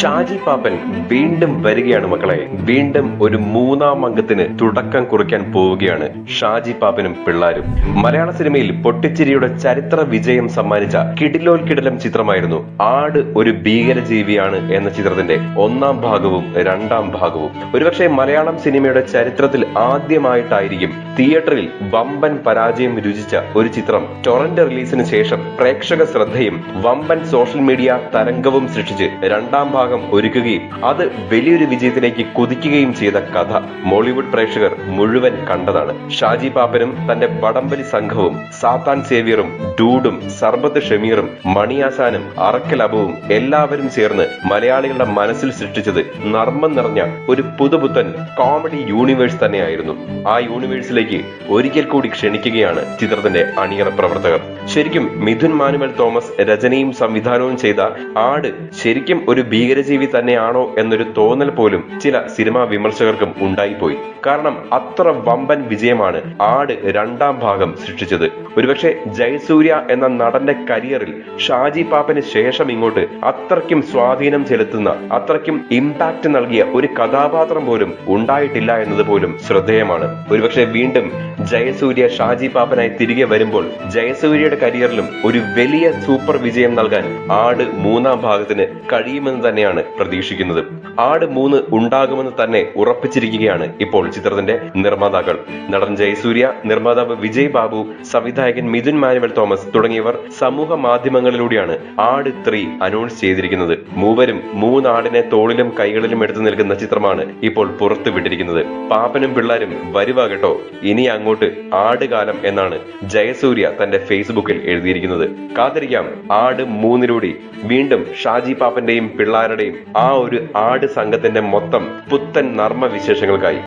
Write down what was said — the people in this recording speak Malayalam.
ഷാജി പാപ്പൻ വീണ്ടും വരികയാണ് മക്കളെ. വീണ്ടും ഒരു മൂന്നാം അംഗത്തിന് തുടക്കം കുറിക്കാൻ പോവുകയാണ് ഷാജി പാപ്പനും പിള്ളാരും. മലയാള സിനിമയിൽ പൊട്ടിച്ചിരിയുടെ ചരിത്ര വിജയം സമ്മാനിച്ച കിടിലോൽ കിടിലം ചിത്രമായിരുന്നു ആട് ഒരു ഭീകരജീവിയാണ് എന്ന ചിത്രത്തിന്റെ ഒന്നാം ഭാഗവും രണ്ടാം ഭാഗവും. ഒരുപക്ഷെ മലയാളം സിനിമയുടെ ചരിത്രത്തിൽ ആദ്യമായിട്ടായിരിക്കും തിയേറ്ററിൽ വമ്പൻ പരാജയം രുചിച്ച ഒരു ചിത്രം ടൊറന്റ് റിലീസിന് ശേഷം പ്രേക്ഷക ശ്രദ്ധയും വമ്പൻ സോഷ്യൽ മീഡിയ തരംഗവും സൃഷ്ടിച്ച് രണ്ടാം ഭാഗം ഒരുക്കുകയും അത് വലിയൊരു വിജയത്തിലേക്ക് കുതിക്കുകയും ചെയ്ത കഥ മോളിവുഡ് പ്രേക്ഷകർ മുഴുവൻ കണ്ടതാണ്. ഷാജി പാപ്പനും തന്റെ വടംവലി സംഘവും സാത്താൻ സേവ്യറും ഡൂഡും സർബത്ത് ഷമീറും മണിയാസാനും അറക്കൽ അബുവും എല്ലാവരും ചേർന്ന് മലയാളികളുടെ മനസ്സിൽ സൃഷ്ടിച്ചത് നർമ്മം നിറഞ്ഞ ഒരു പുതുപുത്തൻ കോമഡി യൂണിവേഴ്സ് തന്നെയായിരുന്നു. ആ യൂണിവേഴ്സിലേക്ക് ഒരിക്കൽ കൂടി ക്ഷണിക്കുകയാണ് ചിത്രത്തിന്റെ അണിയറ പ്രവർത്തകർ. ശരിക്കും മിഥുൻ മാനുവൽ തോമസ് രചനയും സംവിധാനവും ചെയ്ത ആട് ശരിക്കും ഒരു ഭീകരജീവി തന്നെയാണോ എന്നൊരു തോന്നൽ പോലും ചില സിനിമാ വിമർശകർക്കും ഉണ്ടായിപ്പോയി. കാരണം അത്ര വമ്പൻ വിജയമാണ് ആട് രണ്ടാം ഭാഗം സൃഷ്ടിച്ചത്. ഒരുപക്ഷെ ജയസൂര്യ എന്ന നടന്റെ കരിയറിൽ ഷാജി പാപ്പന് ശേഷം ഇങ്ങോട്ട് അത്രയ്ക്കും സ്വാധീനം ചെലുത്തുന്ന അത്രയ്ക്കും ഇമ്പാക്ട് നൽകിയ ഒരു കഥാപാത്രം പോലും ഉണ്ടായിട്ടില്ല എന്നത് പോലും ശ്രദ്ധേയമാണ്. ഒരുപക്ഷെ വീണ്ടും ജയസൂര്യ ഷാജി പാപ്പനായി തിരികെ വരുമ്പോൾ ജയസൂര്യയുടെ കരിയറിലും ഒരു വലിയ സൂപ്പർ വിജയം നൽകാൻ ആട് മൂന്നാം ഭാഗത്തിന് കഴിയുമെന്ന് തന്നെയാണ് പ്രതീക്ഷിക്കുന്നത്. ആട് 3 ഉണ്ടാകുമെന്ന് തന്നെ ഉറപ്പിച്ചിരിക്കുകയാണ് ഇപ്പോൾ ചിത്രത്തിന്റെ നിർമ്മാതാക്കൾ. നടൻ ജയസൂര്യ, നിർമ്മാതാവ് വിജയ് ബാബു, സംവിധായകൻ മിഥുൻ മാനുവൽ തോമസ് തുടങ്ങിയവർ സമൂഹ മാധ്യമങ്ങളിലൂടെയാണ് ആട് 3 അനൗൺസ് ചെയ്തിരിക്കുന്നത്. മൂവരും 3 ആടിനെ തോളിലും കൈകളിലും എടുത്തു നിൽക്കുന്ന ചിത്രമാണ് ഇപ്പോൾ പുറത്തു വിട്ടിരിക്കുന്നത്. പാപ്പനും പിള്ളാരും വരുവാ കേട്ടോ, ഇനി അങ്ങോട്ട് ആട് കാലം എന്നാണ് ജയസൂര്യ തന്റെ ഫേസ്ബുക്കിൽ എഴുതിയിരിക്കുന്നത്. കാത്തിരിക്കാം ആട് 3 വീണ്ടും ഷാജി പാപ്പന്റെയും പിള്ളാരുടെയും ആ ഒരു ആട് സംഘത്തിന്റെ മൊത്തം പുത്തൻ നർമ്മ വിശേഷങ്ങൾക്കായി.